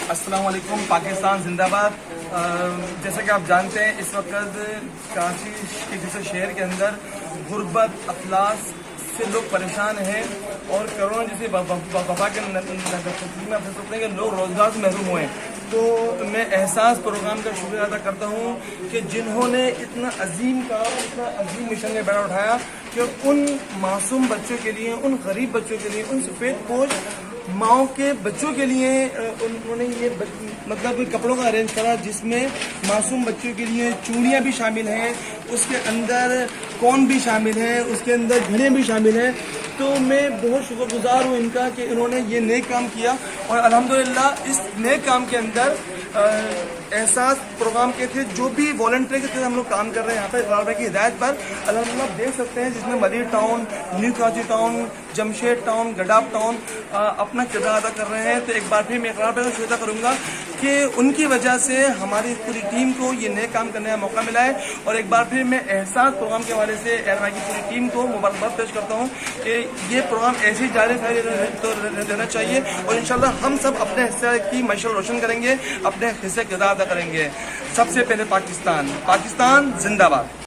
السلام علیکم. پاکستان زندہ باد. جیسا کہ آپ جانتے ہیں اس وقت کراچی کے جیسے شہر کے اندر غربت افلاس سے لوگ پریشان ہیں اور کروڑوں جیسے وبا کے میں سکتے ہیں کہ لوگ روزگار سے محروم ہوئے ہیں. تو میں احساس پروگرام کا شکریہ ادا کرتا ہوں کہ جنہوں نے اتنا عظیم کام اتنا عظیم مشن میں بیٹھا اٹھایا کہ ان معصوم بچوں کے لیے ان غریب بچوں کے لیے ان سفید پوش ماؤں کے بچوں کے لیے انہوں نے یہ مطلب کپڑوں کا ارینج کرا جس میں معصوم بچوں کے لیے چوڑیاں بھی شامل ہیں, اس کے اندر کون بھی شامل ہے, اس کے اندر گھڑیاں بھی شامل ہیں. تو میں بہت شکر گزار ہوں ان کا کہ انہوں نے یہ نیک کام کیا اور الحمدللہ اس نیک کام کے اندر احساس پروگرام کے تھے جو بھی والنٹری کے تھے ہم لوگ کام کر رہے ہیں یہاں پہ اقرار بھائی کی ہدایت پر الحمدللہ آپ دیکھ سکتے ہیں جس میں مدیر town, new Karachi town, Jamshed town, Gadap town اپنا کردار ادا کر رہے ہیں. تو ایک بار پھر میں اقرار بھائی کا شکریہ کروں گا کہ ان کی وجہ سے ہماری پوری ٹیم کو یہ نئے کام کرنے کا موقع ملا ہے. اور ایک بار پھر میں احساس پروگرام کے حوالے سے اقرار بھائی کی پوری ٹیم کو مبارکباد پیش کرتا ہوں کہ یہ پروگرام ایسے ہی جاری رہنا چاہیے اور انشاءاللہ ہم سب اپنے حصے کی مشعل روشن کریں گے, اپنے حصے کردار ادا کریں گے. سب سے پہلے پاکستان زندہ باد.